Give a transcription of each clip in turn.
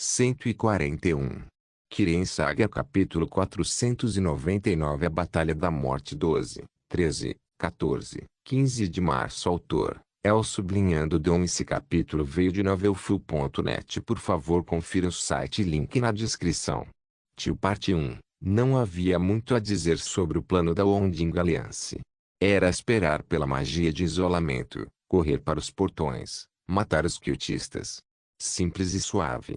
141. Kirin Saga capítulo 499 A Batalha da Morte 12, 13, 14, 15 de março Autor, El Sublinhando Dom. Esse capítulo veio de novelfull.net. Por favor confira o site e link na descrição. Tio Parte 1. Não havia muito a dizer sobre o plano da Onding Alliance. Era esperar pela magia de isolamento, correr para os portões, matar os cultistas. Simples e suave.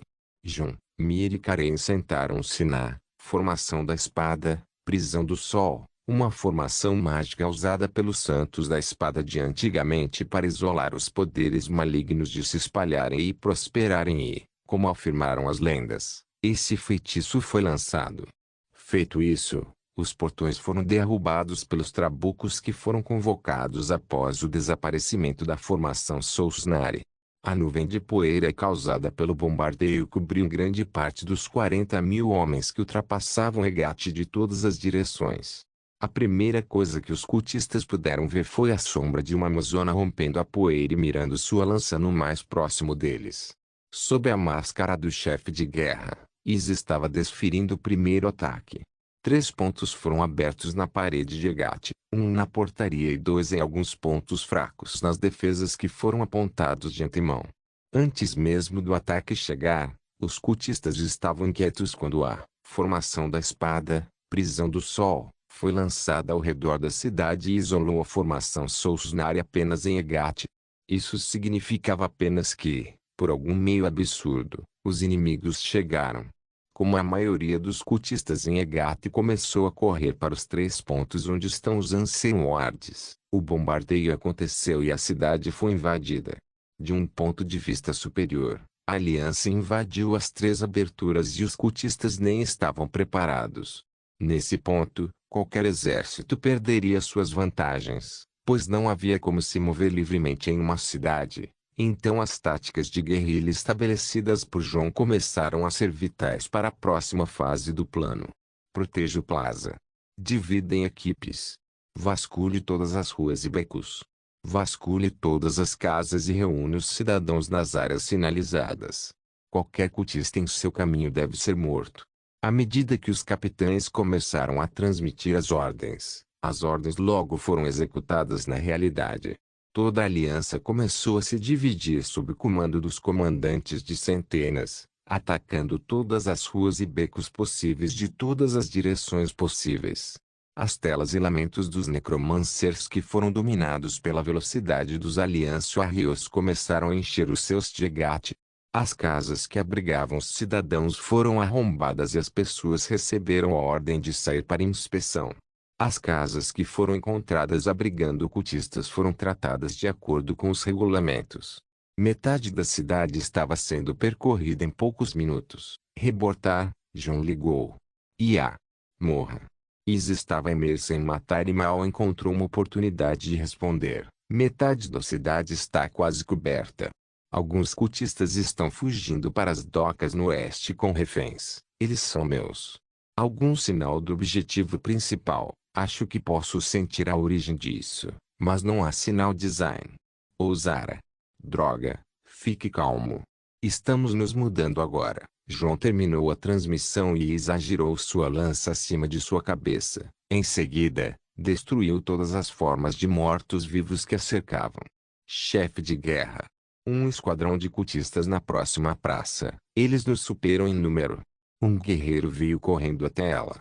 Jun, Mir e Karen sentaram-se na formação da espada, prisão do sol, uma formação mágica usada pelos santos da espada de antigamente para isolar os poderes malignos de se espalharem e prosperarem e, como afirmaram as lendas, esse feitiço foi lançado. Feito isso, os portões foram derrubados pelos trabucos que foram convocados após o desaparecimento da formação Solsnari. A nuvem de poeira causada pelo bombardeio cobriu grande parte dos 40.000 homens que ultrapassavam Hegat de todas as direções. A primeira coisa que os cultistas puderam ver foi a sombra de uma amazona rompendo a poeira e mirando sua lança no mais próximo deles. Sob a máscara do chefe de guerra, Iz estava desferindo o primeiro ataque. 3 pontos foram abertos na parede de Hegat, 1 na portaria e 2 em alguns pontos fracos nas defesas que foram apontados de antemão. Antes mesmo do ataque chegar, os cultistas estavam inquietos quando a formação da espada, prisão do sol, foi lançada ao redor da cidade e isolou a formação Solsnari apenas em Hegat. Isso significava apenas que, por algum meio absurdo, os inimigos chegaram. Como a maioria dos cultistas em Hegat começou a correr para os 3 pontos onde estão os Ancient Wards, o bombardeio aconteceu e a cidade foi invadida. De um ponto de vista superior, a aliança invadiu as 3 aberturas e os cultistas nem estavam preparados. Nesse ponto, qualquer exército perderia suas vantagens, pois não havia como se mover livremente em uma cidade. Então as táticas de guerrilha estabelecidas por João começaram a ser vitais para a próxima fase do plano. Proteja o Plaza. Divida em equipes. Vasculhe todas as ruas e becos. Vasculhe todas as casas e reúne os cidadãos nas áreas sinalizadas. Qualquer cultista em seu caminho deve ser morto. À medida que os capitães começaram a transmitir as ordens logo foram executadas na realidade. Toda a aliança começou a se dividir sob o comando dos comandantes de centenas, atacando todas as ruas e becos possíveis de todas as direções possíveis. As telas e lamentos dos necromancers que foram dominados pela velocidade dos Alliance Warriors começaram a encher os seus de Hegat. As casas que abrigavam os cidadãos foram arrombadas e as pessoas receberam a ordem de sair para inspeção. As casas que foram encontradas abrigando cultistas foram tratadas de acordo com os regulamentos. Metade da cidade estava sendo percorrida em poucos minutos. Reportar, John ligou. Morra. Iz estava imersa em matar e mal encontrou uma oportunidade de responder. Metade da cidade está quase coberta. Alguns cultistas estão fugindo para as docas no oeste com reféns. Eles são meus. Algum sinal do objetivo principal. Acho que posso sentir a origem disso, mas não há sinal design. Zara. Droga, fique calmo. Estamos nos mudando agora. João terminou a transmissão e exagerou sua lança acima de sua cabeça. Em seguida, destruiu todas as formas de mortos-vivos que a cercavam. Chefe de guerra. Um esquadrão de cultistas na próxima praça. Eles nos superam em número. Um guerreiro veio correndo até ela.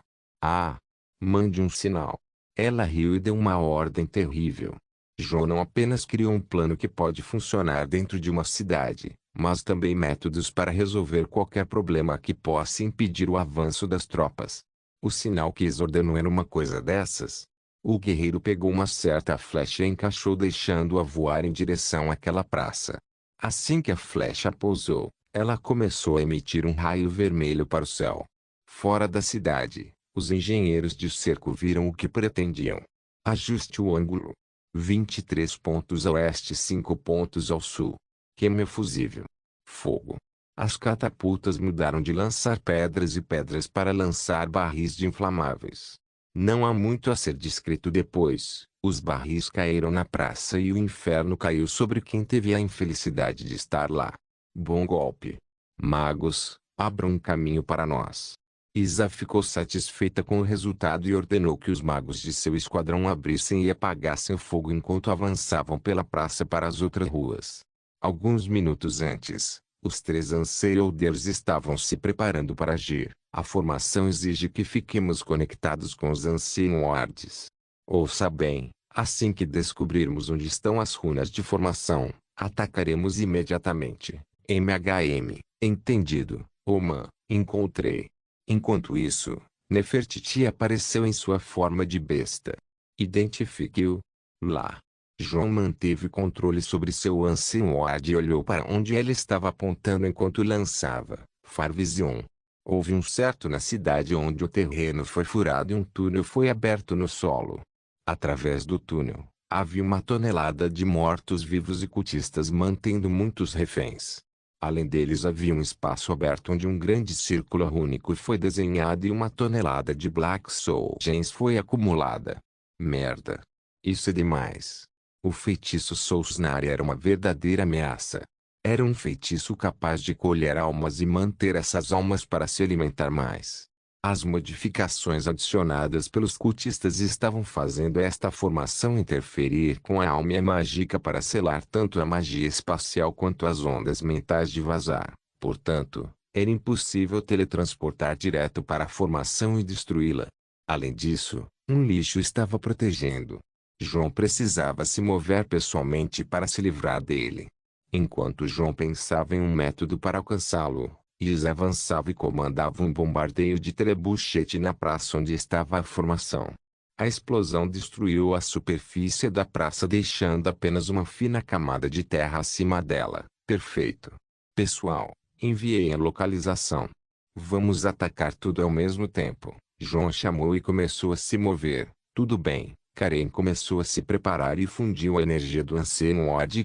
Mande um sinal. Ela riu e deu uma ordem terrível. João não apenas criou um plano que pode funcionar dentro de uma cidade, mas também métodos para resolver qualquer problema que possa impedir o avanço das tropas. O sinal que Iz ordenou era uma coisa dessas. O guerreiro pegou uma certa flecha e encaixou deixando-a voar em direção àquela praça. Assim que a flecha pousou, ela começou a emitir um raio vermelho para o céu. Fora da cidade, os engenheiros de cerco viram o que pretendiam. Ajuste o ângulo. 23 pontos a oeste, 5 pontos ao sul. Queime o fusível. Fogo. As catapultas mudaram de lançar pedras e pedras para lançar barris de inflamáveis. Não há muito a ser descrito depois. Os barris caíram na praça e o inferno caiu sobre quem teve a infelicidade de estar lá. Bom golpe. Magos, Abra um caminho para nós. Isa ficou satisfeita com o resultado e ordenou que os magos de seu esquadrão abrissem e apagassem o fogo enquanto avançavam pela praça para as outras ruas. Alguns minutos antes, os três Ancient estavam se preparando para agir. A formação exige que fiquemos conectados com os Ancient. Ouça bem, assim que descobrirmos onde estão as runas de formação, atacaremos imediatamente. MHM, entendido, Oman, encontrei. Enquanto isso, Nefertiti apareceu em sua forma de besta. Identifique-o. Lá. João manteve controle sobre seu Ancient e olhou para onde ele estava apontando enquanto lançava Far Vision. Houve um certo na cidade onde o terreno foi furado e um túnel foi aberto no solo. Através do túnel, havia uma tonelada de mortos-vivos e cultistas mantendo muitos reféns. Além deles havia um espaço aberto onde um grande círculo único foi desenhado e uma tonelada de Black Soul Gems foi acumulada. Merda. Isso é demais. O feitiço Soulsnare era uma verdadeira ameaça. Era um feitiço capaz de colher almas e manter essas almas para se alimentar mais. As modificações adicionadas pelos cultistas estavam fazendo esta formação interferir com a alma mágica para selar tanto a magia espacial quanto as ondas mentais de vazar. Portanto, era impossível teletransportar direto para a formação e destruí-la. Além disso, um lixo estava protegendo. João precisava se mover pessoalmente para se livrar dele. Enquanto João pensava em um método para alcançá-lo, Isa avançava e comandava um bombardeio de trebuchete na praça onde estava a formação. A explosão destruiu a superfície da praça deixando apenas uma fina camada de terra acima dela. Perfeito. Pessoal, enviei a localização. Vamos atacar tudo ao mesmo tempo. João chamou e começou a se mover. Tudo bem. Karen começou a se preparar e fundiu a energia do Ancient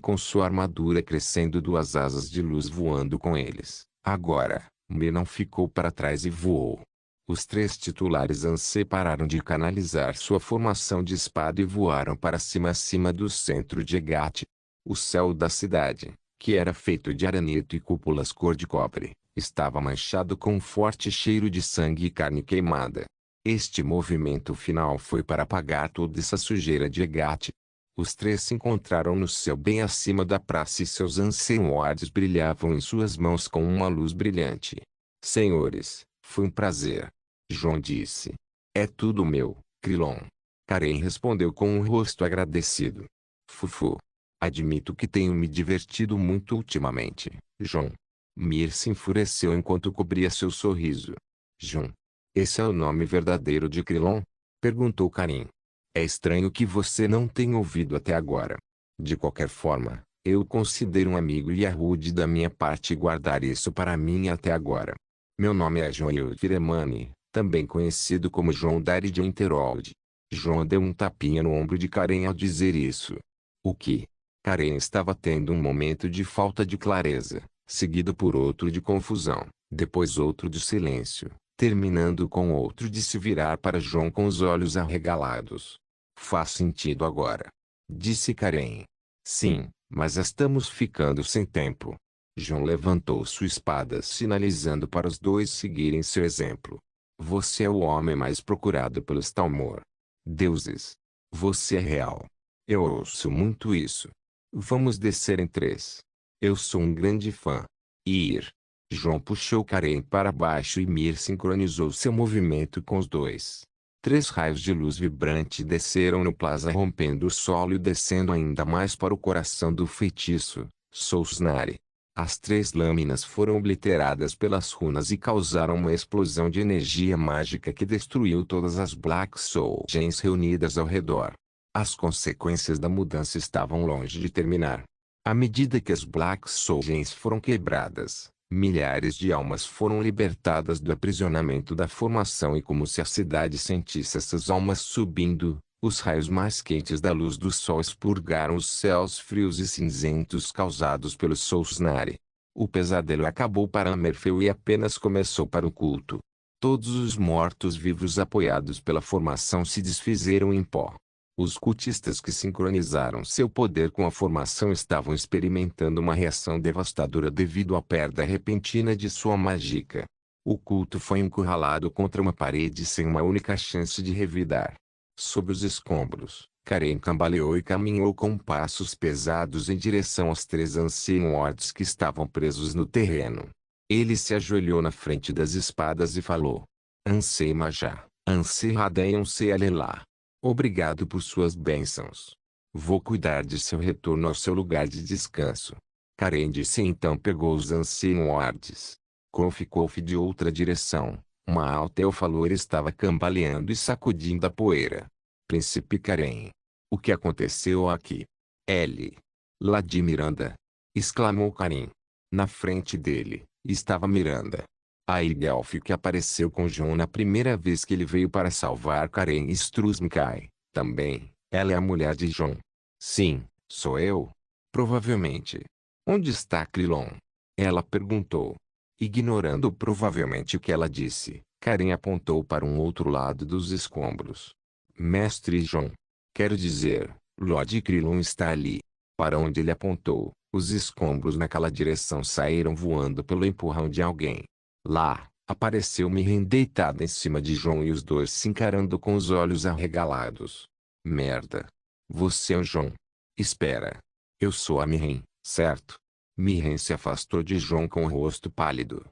com sua armadura crescendo, duas asas de luz voando com eles. Agora, Me não ficou para trás e voou. Os três titulares Ancient pararam de canalizar sua formação de espada e voaram para cima acima do centro de Egat. O céu da cidade, que era feito de aranito e cúpulas cor de cobre, estava manchado com um forte cheiro de sangue e carne queimada. Este movimento final foi para apagar toda essa sujeira de Egat. Os três se encontraram no céu bem acima da praça e seus Ancient brilhavam em suas mãos com uma luz brilhante. Senhores, foi um prazer. João disse. É tudo meu, Krilon. Karen respondeu com um rosto agradecido. Fufu. Admito que tenho me divertido muito ultimamente, João. Mir se enfureceu enquanto cobria seu sorriso. João. Esse é o nome verdadeiro de Krilon? Perguntou Karen. É estranho que você não tenha ouvido até agora. De qualquer forma, eu o considero um amigo e é rude da minha parte guardar isso para mim até agora. Meu nome é João Firemani, também conhecido como João Dari de Winterhold. João deu um tapinha no ombro de Karen ao dizer isso. O que? Karen estava tendo um momento de falta de clareza, seguido por outro de confusão, depois outro de silêncio, terminando com outro de se virar para João com os olhos arregalados. Faz sentido agora. Disse Karen. Sim, mas estamos ficando sem tempo. João levantou sua espada sinalizando para os dois seguirem seu exemplo. Você é o homem mais procurado pelos Talmor. Deuses. Você é real. Eu ouço muito isso. Vamos descer em 3. Eu sou um grande fã. Ir. João puxou Karen para baixo e Mir sincronizou seu movimento com os dois. 3 raios de luz vibrante desceram no plaza rompendo o solo e descendo ainda mais para o coração do feitiço, Soulsnare. As 3 lâminas foram obliteradas pelas runas e causaram uma explosão de energia mágica que destruiu todas as Black Soul Gems reunidas ao redor. As consequências da mudança estavam longe de terminar. À medida que as Black Soul Gems foram quebradas, milhares de almas foram libertadas do aprisionamento da formação e como se a cidade sentisse essas almas subindo, os raios mais quentes da luz do sol expurgaram os céus frios e cinzentos causados pelo Soulsnare. O pesadelo acabou para Amerfeu e apenas começou para o culto. Todos os mortos-vivos apoiados pela formação se desfizeram em pó. Os cultistas que sincronizaram seu poder com a formação estavam experimentando uma reação devastadora devido à perda repentina de sua mágica. O culto foi encurralado contra uma parede sem uma única chance de revidar. Sob os escombros, Karen cambaleou e caminhou com passos pesados em direção aos 3 anciões que estavam presos no terreno. Ele se ajoelhou na frente das espadas e falou: Ansei Majá, Ansei Radei Ansei Alelá. Obrigado por suas bênçãos. Vou cuidar de seu retorno ao seu lugar de descanso. Karen disse e então pegou os anciões. Ficou de outra direção. Uma alta elfa loira estava cambaleando e sacudindo a poeira. Príncipe Karen. O que aconteceu aqui? L. Lá de Miranda. Exclamou Karen. Na frente dele, estava Miranda. A Elf que apareceu com John na primeira vez que ele veio para salvar Karen Struzmkai. Também, ela é a mulher de John. Sim, sou eu. Provavelmente. Onde está Krillon? Ela perguntou. Ignorando provavelmente o que ela disse, Karen apontou para um outro lado dos escombros. Mestre John. Quero dizer, Lord Krillon está ali. Para onde ele apontou, os escombros naquela direção saíram voando pelo empurrão de alguém. Lá, apareceu Mirren deitada em cima de John e os dois se encarando com os olhos arregalados. Merda. Você é o John. Espera. Eu sou a Mirren, certo? Mirren se afastou de John com o rosto pálido.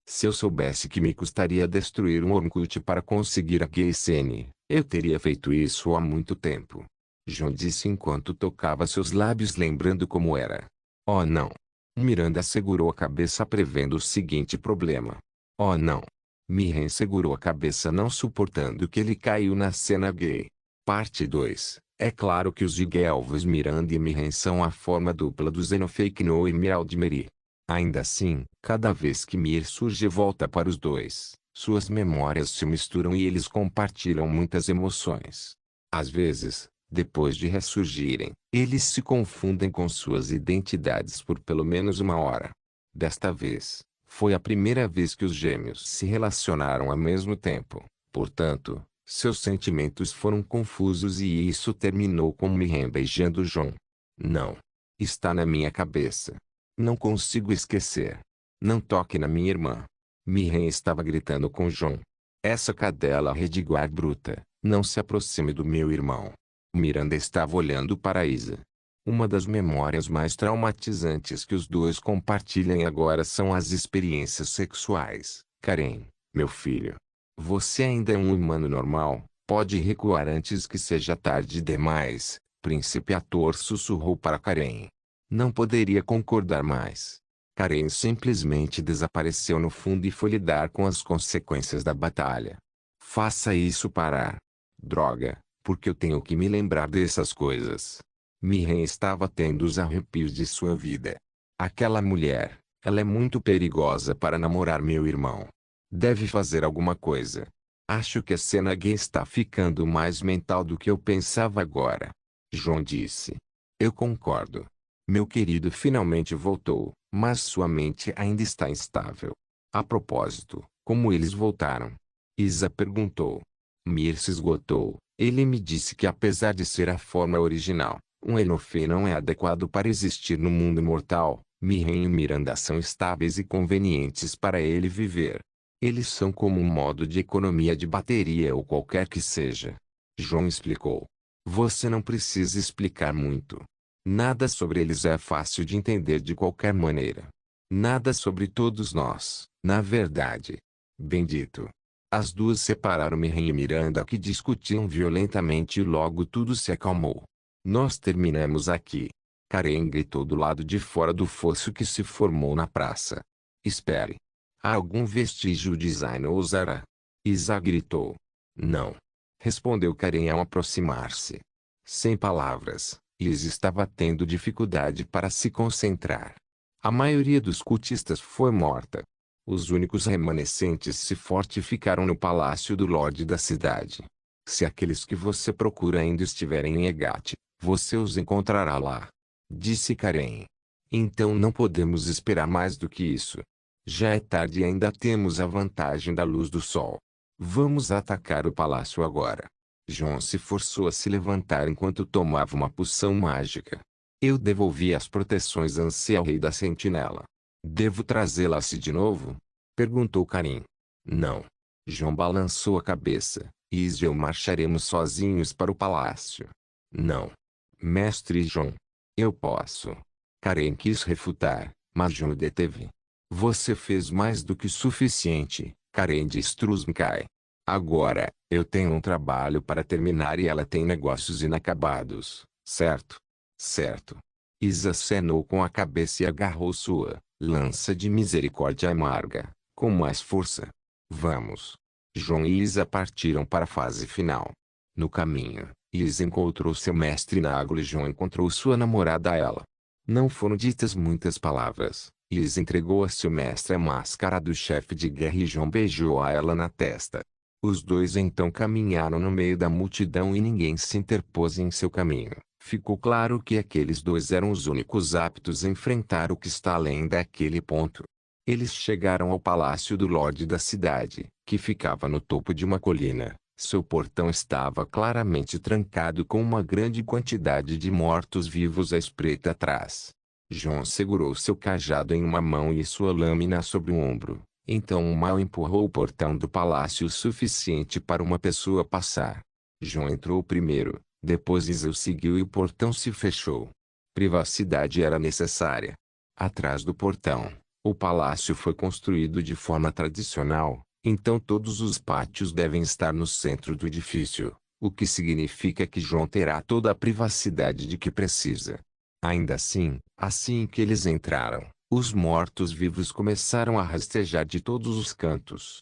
Se eu soubesse que me custaria destruir um Orkut para conseguir a QSN, eu teria feito isso há muito tempo. John disse enquanto tocava seus lábios lembrando como era. Oh não. Miranda segurou a cabeça prevendo o seguinte problema. Oh não. Mirren segurou a cabeça não suportando que ele caiu na cena gay. Parte 2. É claro que os Elves Miranda e Mirren são a forma dupla do Xenofake No e Miraldmeri. Ainda assim, cada vez que Mir surge e volta para os dois, suas memórias se misturam e eles compartilham muitas emoções. Às vezes, depois de ressurgirem, eles se confundem com suas identidades por pelo menos uma hora. Desta vez, foi a primeira vez que os gêmeos se relacionaram ao mesmo tempo. Portanto, seus sentimentos foram confusos e isso terminou com Mirren beijando John. Não. Está na minha cabeça. Não consigo esquecer. Não toque na minha irmã. Mirren estava gritando com John. Essa cadela rediguar bruta, não se aproxime do meu irmão. Miranda estava olhando para Isa. Uma das memórias mais traumatizantes que os dois compartilham agora são as experiências sexuais. Karen, meu filho. Você ainda é um humano normal, pode recuar antes que seja tarde demais, Príncipe Ator sussurrou para Karen. Não poderia concordar mais. Karen simplesmente desapareceu no fundo e foi lidar com as consequências da batalha. Faça isso parar. Droga, porque eu tenho que me lembrar dessas coisas. Mirren estava tendo os arrepios de sua vida. Aquela mulher, ela é muito perigosa para namorar meu irmão. Deve fazer alguma coisa. Acho que a cena gay está ficando mais mental do que eu pensava agora. John disse. Eu concordo. Meu querido finalmente voltou, mas sua mente ainda está instável. A propósito, como eles voltaram? Isa perguntou. Mir se esgotou. Ele me disse que apesar de ser a forma original, um Enofe não é adequado para existir no mundo mortal. Mirren e Miranda são estáveis e convenientes para ele viver. Eles são como um modo de economia de bateria ou qualquer que seja. John explicou. Você não precisa explicar muito. Nada sobre eles é fácil de entender de qualquer maneira. Nada sobre todos nós, na verdade. Bendito. As duas separaram Mirren e Miranda que discutiam violentamente e logo tudo se acalmou. Nós terminamos aqui. Karen gritou do lado de fora do fosso que se formou na praça. Espere. Há algum vestígio de Zayn ou Zara? Isa gritou. Não. Respondeu Karen ao aproximar-se. Sem palavras, Isa estava tendo dificuldade para se concentrar. A maioria dos cultistas foi morta. Os únicos remanescentes se fortificaram no palácio do Lorde da cidade. Se aqueles que você procura ainda estiverem em Egat, você os encontrará lá. Disse Karen. Então não podemos esperar mais do que isso. Já é tarde e ainda temos a vantagem da luz do sol. Vamos atacar o palácio agora. João se forçou a se levantar enquanto tomava uma poção mágica. Eu devolvi as proteções Ansem ao rei da sentinela. Devo trazê-las de novo? Perguntou Karim. Não. João balançou a cabeça. Izzy e eu marcharemos sozinhos para o palácio. Não. Mestre João. Eu posso. Karim quis refutar, mas João o deteve. Você fez mais do que suficiente, Karim de Struzmkai. Agora, eu tenho um trabalho para terminar e ela tem negócios inacabados, certo? Certo. Isa acenou com a cabeça e agarrou sua lança de misericórdia amarga, com mais força. Vamos. João e Isa partiram para a fase final. No caminho, Isa encontrou seu mestre Naglo e João encontrou sua namorada ela. Não foram ditas muitas palavras. Isa entregou a seu mestre a máscara do chefe de guerra e João beijou a ela na testa. Os dois então caminharam no meio da multidão e ninguém se interpôs em seu caminho. Ficou claro que aqueles dois eram os únicos aptos a enfrentar o que está além daquele ponto. Eles chegaram ao palácio do Lorde da cidade, que ficava no topo de uma colina. Seu portão estava claramente trancado com uma grande quantidade de mortos-vivos à espreita atrás. João segurou seu cajado em uma mão e sua lâmina sobre o ombro. Então o mal empurrou o portão do palácio o suficiente para uma pessoa passar. João entrou primeiro, depois Isa o seguiu e o portão se fechou. Privacidade era necessária. Atrás do portão, o palácio foi construído de forma tradicional, então todos os pátios devem estar no centro do edifício, o que significa que João terá toda a privacidade de que precisa. Ainda assim que eles entraram, os mortos-vivos começaram a rastejar de todos os cantos.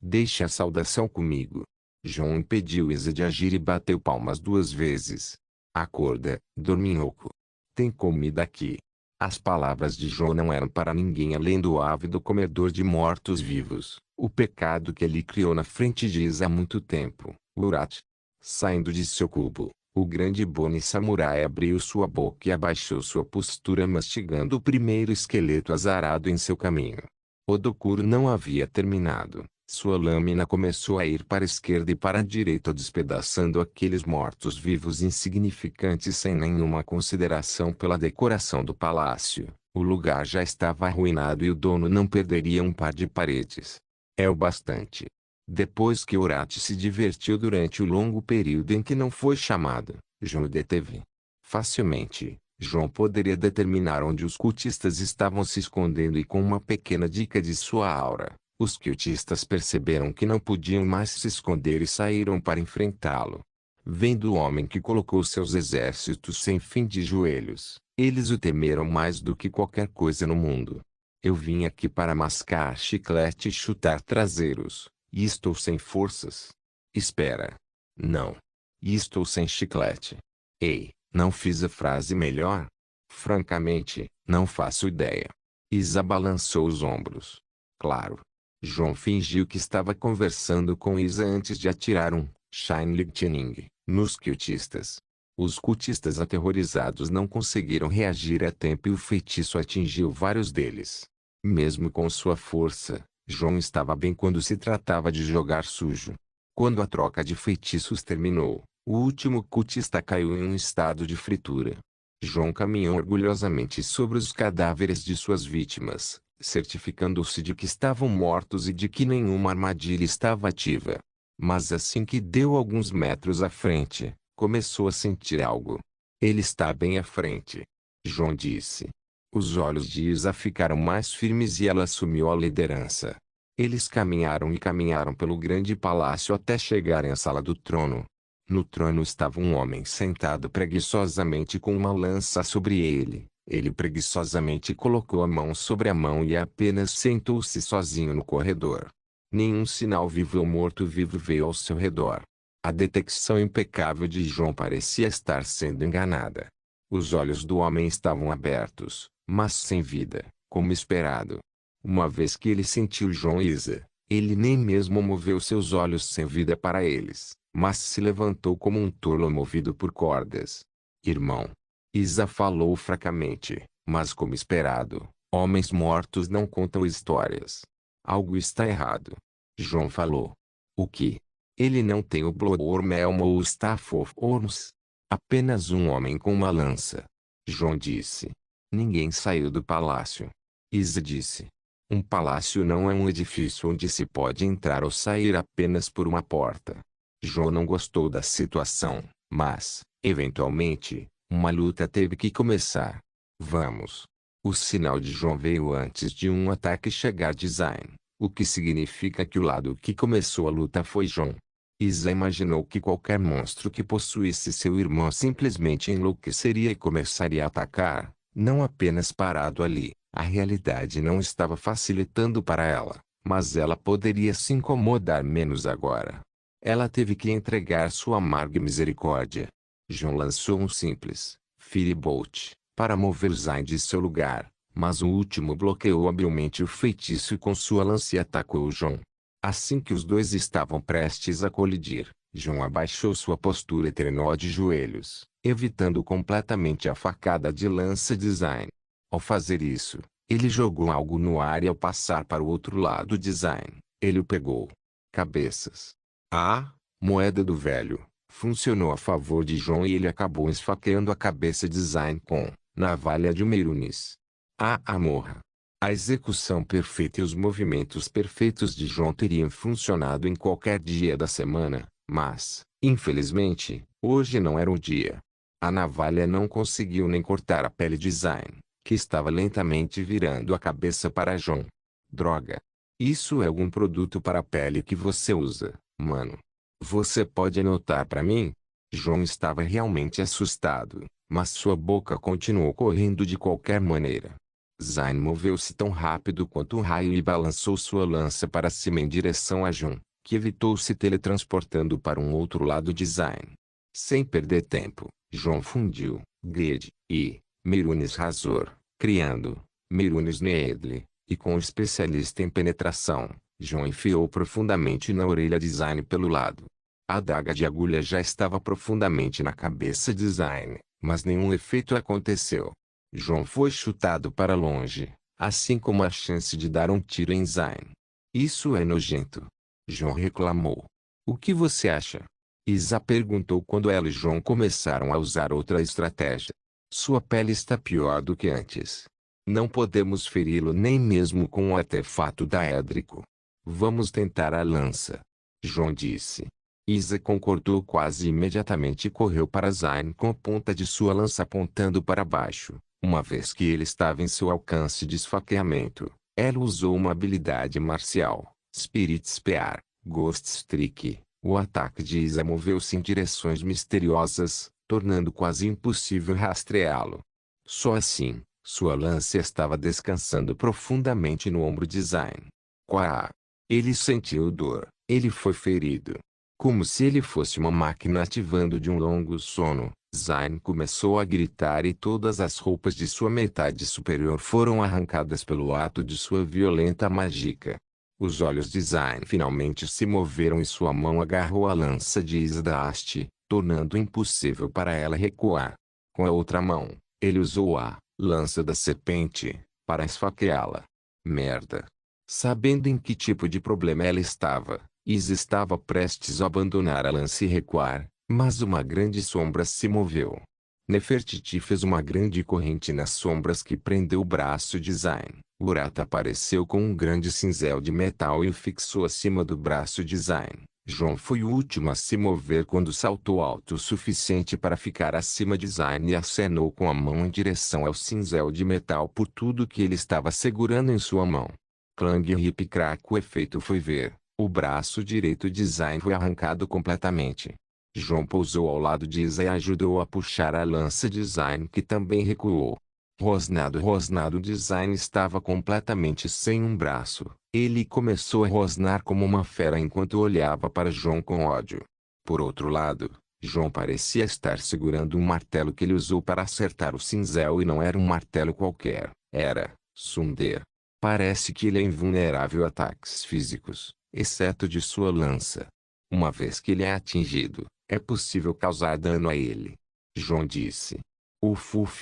Deixe a saudação comigo. João impediu Isa de agir e bateu palmas 2 vezes. Acorda, dorminhoco. Tem comida aqui. As palavras de João não eram para ninguém além do ávido comedor de mortos-vivos, o pecado que ele criou na frente de Isa há muito tempo, Urat. Saindo de seu cubo, o grande Boni Samurai abriu sua boca e abaixou sua postura mastigando o primeiro esqueleto azarado em seu caminho. Odokuro não havia terminado. Sua lâmina começou a ir para a esquerda e para a direita despedaçando aqueles mortos-vivos insignificantes sem nenhuma consideração pela decoração do palácio. O lugar já estava arruinado e o dono não perderia um par de paredes. É o bastante. Depois que Urat se divertiu durante o longo período em que não foi chamado, João o deteve. Facilmente, João poderia determinar onde os cultistas estavam se escondendo e com uma pequena dica de sua aura, os cultistas perceberam que não podiam mais se esconder e saíram para enfrentá-lo. Vendo o homem que colocou seus exércitos sem fim de joelhos, eles o temeram mais do que qualquer coisa no mundo. Eu vim aqui para mascar chiclete e chutar traseiros, e estou sem forças. Espera. Não. E estou sem chiclete. Ei, não fiz a frase melhor? Francamente, não faço ideia. Isa balançou os ombros. Claro. João fingiu que estava conversando com Isa antes de atirar um Shine Lightning nos cultistas. Os cultistas aterrorizados não conseguiram reagir a tempo e o feitiço atingiu vários deles. Mesmo com sua força, João estava bem quando se tratava de jogar sujo. Quando a troca de feitiços terminou, o último cultista caiu em um estado de fritura. João caminhou orgulhosamente sobre os cadáveres de suas vítimas, certificando-se de que estavam mortos e de que nenhuma armadilha estava ativa. Mas assim que deu alguns metros à frente, começou a sentir algo. Ele está bem à frente. João disse. Os olhos de Isa ficaram mais firmes e ela assumiu a liderança. Eles caminharam e caminharam pelo grande palácio até chegarem à sala do trono. No trono estava um homem sentado preguiçosamente com uma lança sobre ele. Ele preguiçosamente colocou a mão sobre a mão e apenas sentou-se sozinho no corredor. Nenhum sinal vivo ou morto-vivo veio ao seu redor. A detecção impecável de João parecia estar sendo enganada. Os olhos do homem estavam abertos, mas sem vida, como esperado. Uma vez que ele sentiu João e Isa, ele nem mesmo moveu seus olhos sem vida para eles, mas se levantou como um tolo movido por cordas. Irmão. Isa falou fracamente, mas como esperado, homens mortos não contam histórias. Algo está errado. João falou. O que? Ele não tem o Blowworm Elmo ou o Staff of Worms. Apenas um homem com uma lança. João disse. Ninguém saiu do palácio. Isa disse. Um palácio não é um edifício onde se pode entrar ou sair apenas por uma porta. João não gostou da situação, mas, eventualmente, uma luta teve que começar. Vamos. O sinal de João veio antes de um ataque chegar Design, o que significa que o lado que começou a luta foi João. Isa imaginou que qualquer monstro que possuísse seu irmão simplesmente enlouqueceria e começaria a atacar, não apenas parado ali. A realidade não estava facilitando para ela, mas ela poderia se incomodar menos agora. Ela teve que entregar sua amarga misericórdia. João lançou um simples Firebolt para mover Zayn de seu lugar, mas o último bloqueou habilmente o feitiço com sua lança e atacou João. Assim que os dois estavam prestes a colidir, João abaixou sua postura e treinou de joelhos, evitando completamente a facada de lança de Zayn. Ao fazer isso, ele jogou algo no ar e ao passar para o outro lado de Zayn, ele o pegou. Cabeças. A moeda do velho funcionou a favor de João e ele acabou esfaqueando a cabeça de Zayn com navalha de Meirunes. A morra. A execução perfeita e os movimentos perfeitos de João teriam funcionado em qualquer dia da semana, mas, infelizmente, hoje não era o dia. A navalha não conseguiu nem cortar a pele de Zayn, que estava lentamente virando a cabeça para João. Droga. Isso é algum produto para a pele que você usa, mano? Você pode anotar para mim? João estava realmente assustado, mas sua boca continuou correndo de qualquer maneira. Zayn moveu-se tão rápido quanto um raio e balançou sua lança para cima em direção a João, que evitou se teletransportando para um outro lado de Zayn. Sem perder tempo, João fundiu Grid e Meirunes Razor, criando Meirunes Needle, e com o especialista em penetração, João enfiou profundamente na orelha de Zayn pelo lado. A adaga de agulha já estava profundamente na cabeça de Zayn, mas nenhum efeito aconteceu. João foi chutado para longe, assim como a chance de dar um tiro em Zayn. Isso é nojento. João reclamou. O que você acha? Isa perguntou quando ela e João começaram a usar outra estratégia. Sua pele está pior do que antes. Não podemos feri-lo nem mesmo com o artefato daédrico. Vamos tentar a lança. João disse. Isa concordou quase imediatamente e correu para Zayn com a ponta de sua lança apontando para baixo. Uma vez que ele estava em seu alcance de esfaqueamento, ela usou uma habilidade marcial, Spirit Spear, Ghost Streak. O ataque de Isa moveu-se em direções misteriosas, tornando quase impossível rastreá-lo. Só assim, sua lança estava descansando profundamente no ombro de Zayn. Quá! Ele sentiu dor, ele foi ferido. Como se ele fosse uma máquina ativando de um longo sono, Zayn começou a gritar e todas as roupas de sua metade superior foram arrancadas pelo ato de sua violenta mágica. Os olhos de Zayn finalmente se moveram e sua mão agarrou a lança de Isa da haste, tornando impossível para ela recuar. Com a outra mão, ele usou a lança da serpente para esfaqueá-la. Merda! Sabendo em que tipo de problema ela estava, Isa estava prestes a abandonar a lança e recuar, mas uma grande sombra se moveu. Nefertiti fez uma grande corrente nas sombras que prendeu o braço de Zayn. Urata apareceu com um grande cinzel de metal e o fixou acima do braço de Zayn. João foi o último a se mover quando saltou alto o suficiente para ficar acima de Zayn e acenou com a mão em direção ao cinzel de metal por tudo que ele estava segurando em sua mão. Clang Hip Crack. O efeito foi ver. O braço direito de Zayn foi arrancado completamente. João pousou ao lado de Isa e ajudou a puxar a lança de Zayn, que também recuou. Rosnado de Zayn estava completamente sem um braço. Ele começou a rosnar como uma fera enquanto olhava para João com ódio. Por outro lado, João parecia estar segurando um martelo que ele usou para acertar o cinzel e não era um martelo qualquer. Era Sunder. Parece que ele é invulnerável a ataques físicos, exceto de sua lança. Uma vez que ele é atingido, é possível causar dano a ele. João disse.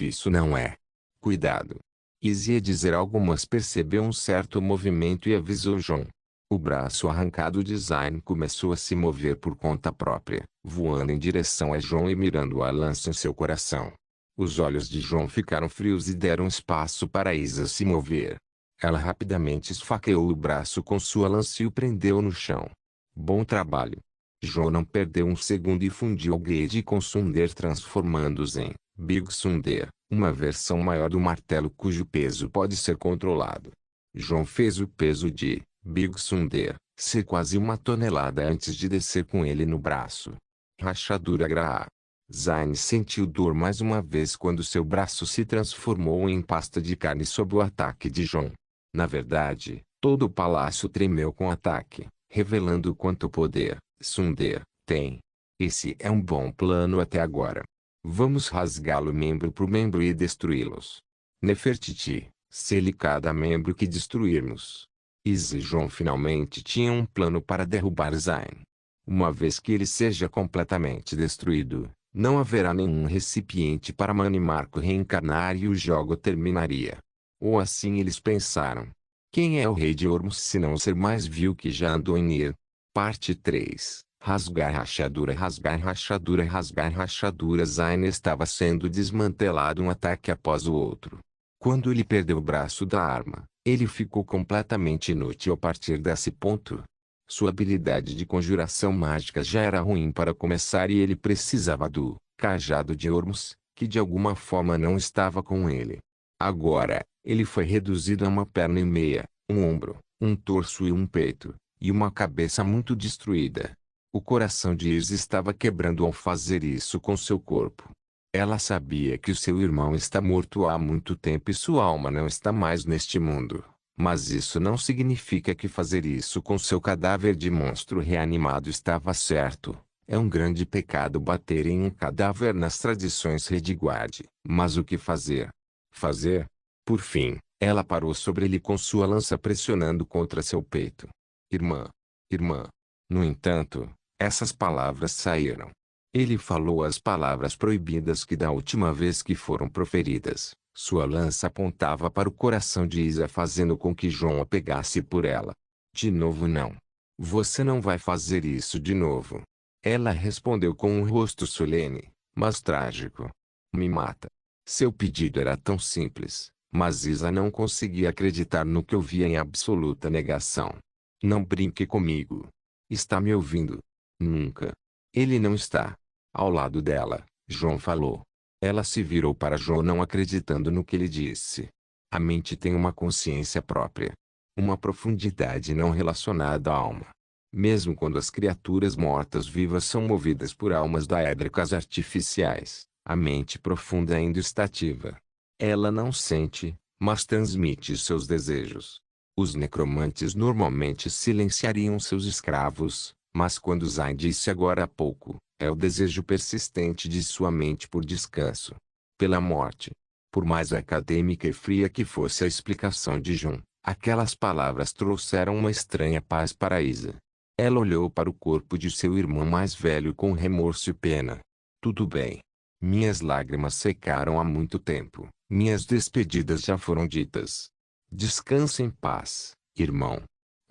Isso não é. Cuidado. Isa ia dizer algo, mas percebeu um certo movimento e avisou João. O braço arrancado de Zayn começou a se mover por conta própria, voando em direção a Jon e mirando a lança em seu coração. Os olhos de Jon ficaram frios e deram espaço para Isa se mover. Ela rapidamente esfaqueou o braço com sua lança e o prendeu no chão. Bom trabalho. Jon não perdeu um segundo e fundiu o Gade com Sunder, transformando-os em Big Sunder, uma versão maior do martelo cujo peso pode ser controlado. Jon fez o peso de Big Sunder ser quase 1 tonelada antes de descer com ele no braço. Rachadura Gra. Zayn sentiu dor mais uma vez quando seu braço se transformou em pasta de carne sob o ataque de Jon. Na verdade, todo o palácio tremeu com o ataque, revelando quanto poder Sunder tem. Esse é um bom plano até agora. Vamos rasgá-lo membro por membro e destruí-los. Nefertiti, se cada membro que destruirmos. Isa e Jon finalmente tinham um plano para derrubar Zayn. Uma vez que ele seja completamente destruído, não haverá nenhum recipiente para Mani Marco reencarnar e o jogo terminaria. Ou assim eles pensaram. Quem é o rei de Ormus se não o ser mais vil que já andou em Nir? Parte 3. Rasgar rachadura. Rasgar rachadura. Rasgar rachadura. Zayn estava sendo desmantelado um ataque após o outro. Quando ele perdeu o braço da arma, ele ficou completamente inútil a partir desse ponto. Sua habilidade de conjuração mágica já era ruim para começar e ele precisava do cajado de Ormus, que de alguma forma não estava com ele. Agora, ele foi reduzido a uma perna e meia, um ombro, um torso e um peito, e uma cabeça muito destruída. O coração de Isa estava quebrando ao fazer isso com seu corpo. Ela sabia que o seu irmão está morto há muito tempo e sua alma não está mais neste mundo. Mas isso não significa que fazer isso com seu cadáver de monstro reanimado estava certo. É um grande pecado bater em um cadáver nas tradições Redguard. Mas o que fazer? Fazer? Por fim, ela parou sobre ele com sua lança pressionando contra seu peito. Irmã. Irmã. No entanto, essas palavras saíram. Ele falou as palavras proibidas que da última vez que foram proferidas. Sua lança apontava para o coração de Isa fazendo com que Jon a pegasse por ela. De novo não. Você não vai fazer isso de novo. Ela respondeu com um rosto solene, mas trágico. Me mata. Seu pedido era tão simples, mas Isa não conseguia acreditar no que ouvia em absoluta negação. Não brinque comigo. Está me ouvindo? Nunca. Ele não está. Ao lado dela, Jon falou. Ela se virou para Jon não acreditando no que ele disse. A mente tem uma consciência própria. Uma profundidade não relacionada à alma. Mesmo quando as criaturas mortas-vivas são movidas por almas daédricas artificiais, a mente profunda ainda está ativa. Ela não sente, mas transmite seus desejos. Os necromantes normalmente silenciariam seus escravos, mas quando Zayn disse agora há pouco, é o desejo persistente de sua mente por descanso. Pela morte. Por mais acadêmica e fria que fosse a explicação de Jon, aquelas palavras trouxeram uma estranha paz para Isa. Ela olhou para o corpo de seu irmão mais velho com remorso e pena. Tudo bem. Minhas lágrimas secaram há muito tempo. Minhas despedidas já foram ditas. Descanse em paz, irmão.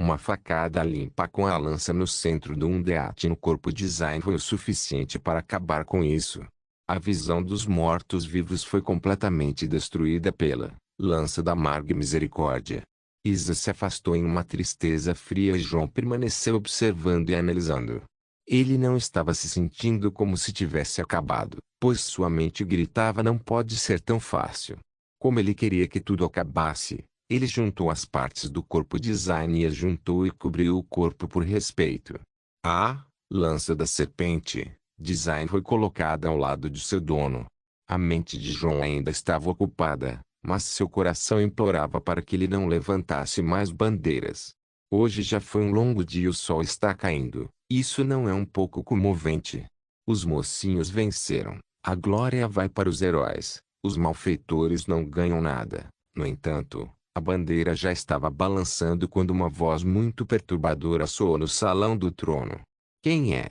Uma facada limpa com a lança no centro do Undead no corpo de Zayn foi o suficiente para acabar com isso. A visão dos mortos-vivos foi completamente destruída pela lança da amarga misericórdia. Isa se afastou em uma tristeza fria e Jon permaneceu observando e analisando. Ele não estava se sentindo como se tivesse acabado, pois sua mente gritava não pode ser tão fácil. Como ele queria que tudo acabasse. Ele juntou as partes do corpo de Zayn e as juntou e cobriu o corpo por respeito. A lança da serpente de Zayn foi colocada ao lado de seu dono. A mente de Jon ainda estava ocupada, mas seu coração implorava para que ele não levantasse mais bandeiras. Hoje já foi um longo dia e o sol está caindo. Isso não é um pouco comovente? Os mocinhos venceram. A glória vai para os heróis. Os malfeitores não ganham nada. No entanto, a bandeira já estava balançando quando uma voz muito perturbadora soou no salão do trono. Quem é?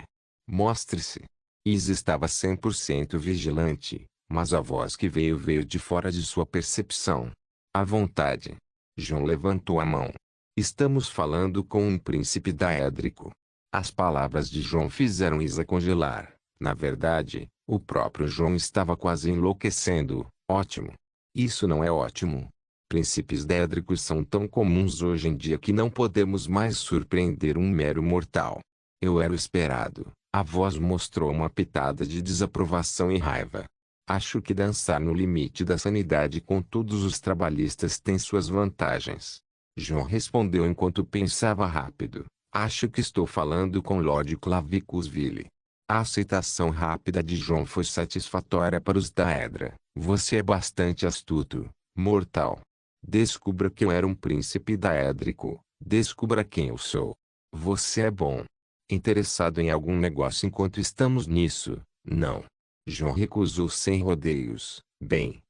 Mostre-se. Isa estava 100% vigilante, mas a voz que veio de fora de sua percepção. À vontade. Jon levantou a mão. Estamos falando com um príncipe daédrico. As palavras de João fizeram Isa congelar. Na verdade, o próprio João estava quase enlouquecendo. Ótimo. Isso não é ótimo. Príncipes daédricos são tão comuns hoje em dia que não podemos mais surpreender um mero mortal. Eu era o esperado. A voz mostrou uma pitada de desaprovação e raiva. Acho que dançar no limite da sanidade com todos os trabalhistas tem suas vantagens. João respondeu enquanto pensava rápido. Acho que estou falando com Lord Clavicusville. A aceitação rápida de João foi satisfatória para os Daedra. Você é bastante astuto, mortal. Descubra que eu era um príncipe daédrico. Descubra quem eu sou. Você é bom. Interessado em algum negócio enquanto estamos nisso? Não. João recusou sem rodeios. Bem,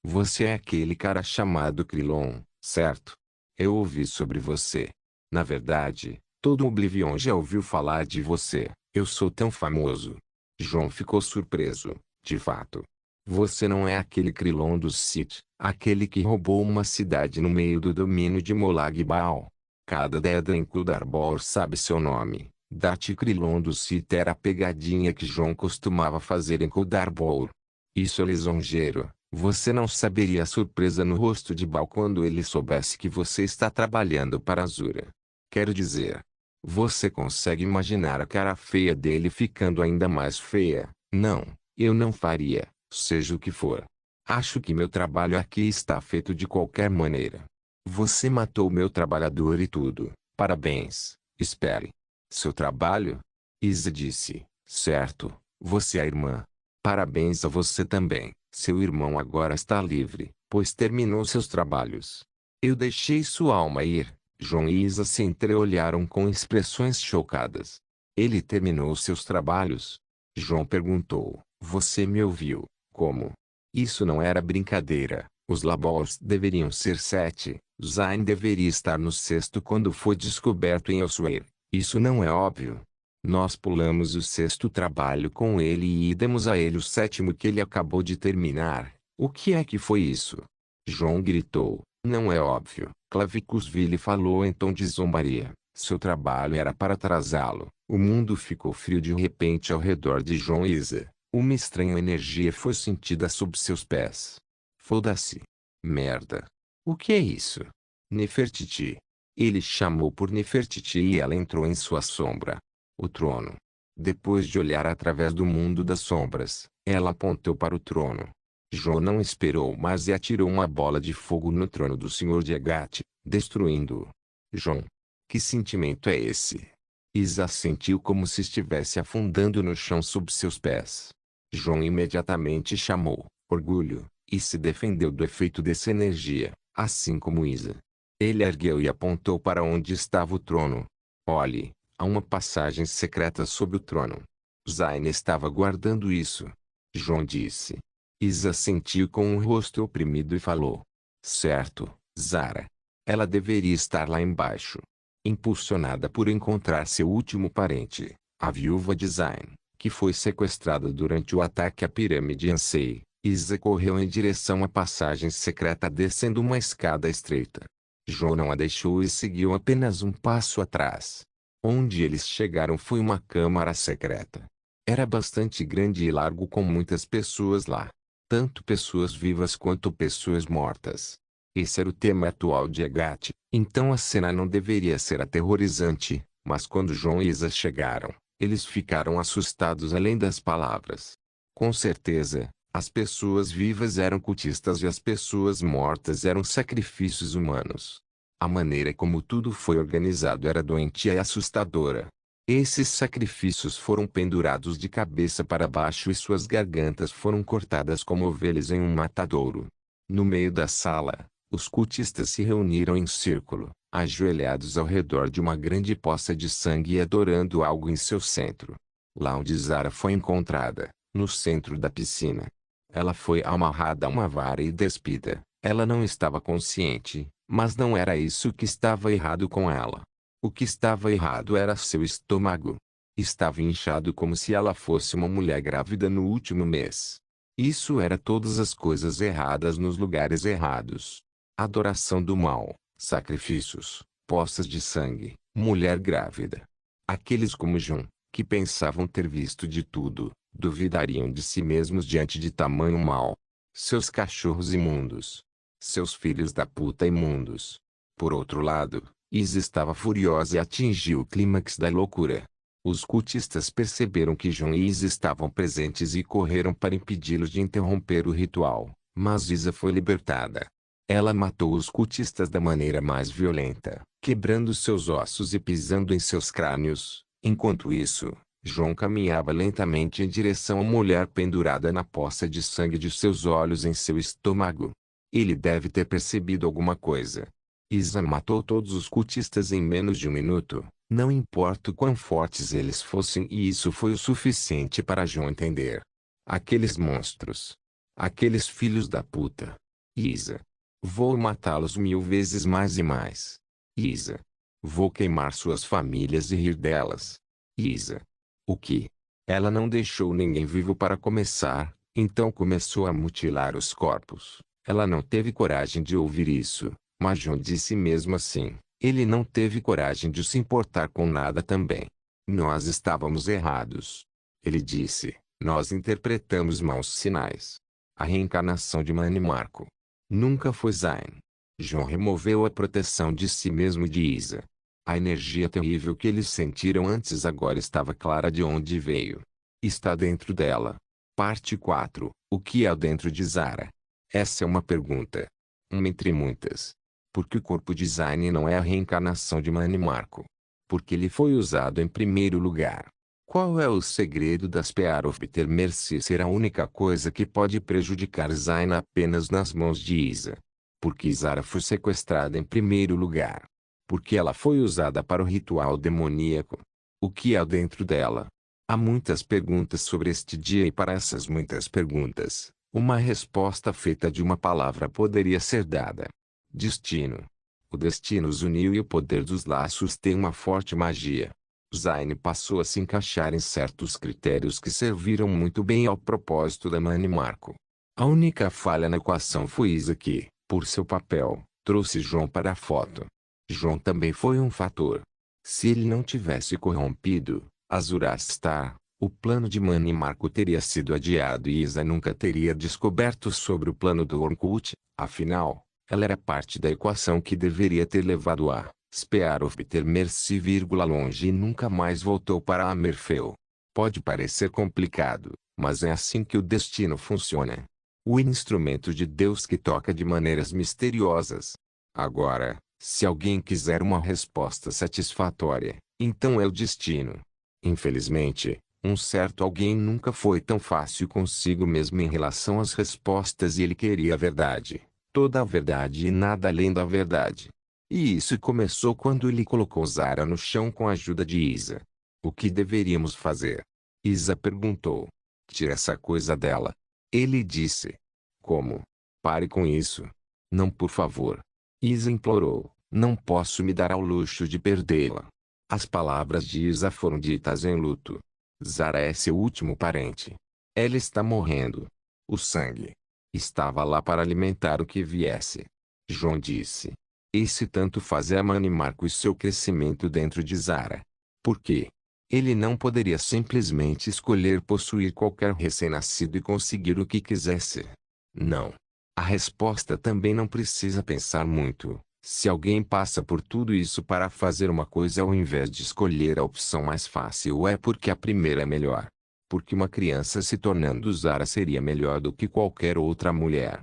você é aquele cara chamado Krilon, certo? Eu ouvi sobre você. Na verdade, todo Oblivion já ouviu falar de você. Eu sou tão famoso. João ficou surpreso. De fato. Você não é aquele Krilon dos Sith, aquele que roubou uma cidade no meio do domínio de Molag Bal. Cada Daedra em Kuldarbor sabe seu nome. Darth Krilon do Sith era a pegadinha que João costumava fazer em Kuldarbor. Isso é lisonjeiro. Você não saberia a surpresa no rosto de Baal quando ele soubesse que você está trabalhando para Azura. Quero dizer, você consegue imaginar a cara feia dele ficando ainda mais feia? Não, eu não faria, seja o que for. Acho que meu trabalho aqui está feito de qualquer maneira. Você matou meu trabalhador e tudo. Parabéns. Espere. Seu trabalho? Isa disse. Certo, você é a irmã. Parabéns a você também. Seu irmão agora está livre, pois terminou seus trabalhos. Eu deixei sua alma ir. João e Isa se entreolharam com expressões chocadas. Ele terminou seus trabalhos? João perguntou. Você me ouviu? Como? Isso não era brincadeira. Os Labors deveriam ser 7. Zayn deveria estar no 6º quando foi descoberto em Elsweyr. Isso não é óbvio. Nós pulamos o 6º trabalho com ele e demos a ele o 7º que ele acabou de terminar. O que é que foi isso? João gritou. Não é óbvio. Clavicusville falou em tom de zombaria. Seu trabalho era para atrasá-lo. O mundo ficou frio de repente ao redor de João e Isa. Uma estranha energia foi sentida sob seus pés. Foda-se. Merda. O que é isso? Nefertiti. Ele chamou por Nefertiti e ela entrou em sua sombra. O trono. Depois de olhar através do mundo das sombras, ela apontou para o trono. João não esperou mais e atirou uma bola de fogo no trono do Senhor de Agat, destruindo-o. João. Que sentimento é esse? Isa sentiu como se estivesse afundando no chão sob seus pés. João imediatamente chamou orgulho e se defendeu do efeito dessa energia, assim como Isa. Ele ergueu e apontou para onde estava o trono. Olhe, há uma passagem secreta sob o trono. Zayn estava guardando isso. João disse. Isa sentiu com o rosto oprimido e falou. Certo, Zara. Ela deveria estar lá embaixo. Impulsionada por encontrar seu último parente, a viúva de Zayn, que foi sequestrada durante o ataque à pirâmide Ansei, Isa correu em direção à passagem secreta descendo uma escada estreita. João não a deixou e seguiu apenas um passo atrás. Onde eles chegaram foi uma câmara secreta. Era bastante grande e largo com muitas pessoas lá. Tanto pessoas vivas quanto pessoas mortas. Esse era o tema atual de Agat, então a cena não deveria ser aterrorizante, mas quando João e Isa chegaram, eles ficaram assustados além das palavras. Com certeza, as pessoas vivas eram cultistas e as pessoas mortas eram sacrifícios humanos. A maneira como tudo foi organizado era doentia e assustadora. Esses sacrifícios foram pendurados de cabeça para baixo e suas gargantas foram cortadas como ovelhas em um matadouro. No meio da sala, os cultistas se reuniram em círculo, ajoelhados ao redor de uma grande poça de sangue e adorando algo em seu centro. Lá onde Zara foi encontrada, no centro da piscina. Ela foi amarrada a uma vara e despida. Ela não estava consciente, mas não era isso que estava errado com ela. O que estava errado era seu estômago. Estava inchado como se ela fosse uma mulher grávida no último mês. Isso era todas as coisas erradas nos lugares errados. Adoração do mal, sacrifícios, poças de sangue, mulher grávida. Aqueles como John, que pensavam ter visto de tudo, duvidariam de si mesmos diante de tamanho mal. Seus cachorros imundos. Seus filhos da puta imundos. Por outro lado, Isa estava furiosa e atingiu o clímax da loucura. Os cultistas perceberam que John e Isa estavam presentes e correram para impedi-los de interromper o ritual, mas Isa foi libertada. Ela matou os cultistas da maneira mais violenta, quebrando seus ossos e pisando em seus crânios. Enquanto isso, John caminhava lentamente em direção à mulher pendurada na poça de sangue de seus olhos em seu estômago. Ele deve ter percebido alguma coisa. Isa matou todos os cultistas em menos de um minuto, não importa o quão fortes eles fossem, e isso foi o suficiente para John entender. Aqueles monstros. Aqueles filhos da puta. Isa. Vou matá-los 1000 vezes mais e mais. Isa. Vou queimar suas famílias e rir delas. Isa. O que? Ela não deixou ninguém vivo para começar, então começou a mutilar os corpos. Ela não teve coragem de ouvir isso, mas John disse mesmo assim. Ele não teve coragem de se importar com nada também. Nós estávamos errados. Ele disse, nós interpretamos maus sinais. A reencarnação de Manny Marco nunca foi Zayn. John removeu a proteção de si mesmo e de Isa. A energia terrível que eles sentiram antes agora estava clara de onde veio. Está dentro dela. Parte 4. O que há dentro de Zara? Essa é uma pergunta. Uma entre muitas. Porque o corpo de Zayn não é a reencarnação de Manny Marco. Porque ele foi usado em primeiro lugar. Qual é o segredo das Pear of Bitter Mercy ser a única coisa que pode prejudicar Zayn apenas nas mãos de Isa? Porque Zara foi sequestrada em primeiro lugar. Porque ela foi usada para o ritual demoníaco. O que há dentro dela? Há muitas perguntas sobre este dia e para essas muitas perguntas, uma resposta feita de uma palavra poderia ser dada. Destino. O destino os uniu e o poder dos laços tem uma forte magia. Zayn passou a se encaixar em certos critérios que serviram muito bem ao propósito da Manny Marco. A única falha na equação foi Isa que, por seu papel, trouxe John para a foto. John também foi um fator. Se ele não tivesse corrompido Azurastar, o plano de Manny Marco teria sido adiado e Isa nunca teria descoberto sobre o plano do Orkut. Afinal, ela era parte da equação que deveria ter levado a Spear of Bitter Mercy, longe e nunca mais voltou para Hammerfell. Pode parecer complicado, mas é assim que o destino funciona. O instrumento de Deus que toca de maneiras misteriosas. Agora, se alguém quiser uma resposta satisfatória, então é o destino. Infelizmente, um certo alguém nunca foi tão fácil consigo mesmo em relação às respostas e ele queria a verdade, toda a verdade e nada além da verdade. E isso começou quando ele colocou Zara no chão com a ajuda de Isa. O que deveríamos fazer? Isa perguntou. Tira essa coisa dela. Ele disse. Como? Pare com isso. Não, por favor. Isa implorou. Não posso me dar ao luxo de perdê-la. As palavras de Isa foram ditas em luto. Zara é seu último parente. Ela está morrendo. O sangue estava lá para alimentar o que viesse. John disse. Esse tanto faz a Manny Marco e seu crescimento dentro de Zara. Por quê? Ele não poderia simplesmente escolher possuir qualquer recém-nascido e conseguir o que quisesse. Não. A resposta também não precisa pensar muito. Se alguém passa por tudo isso para fazer uma coisa ao invés de escolher a opção mais fácil é porque a primeira é melhor. Porque uma criança se tornando Zara seria melhor do que qualquer outra mulher.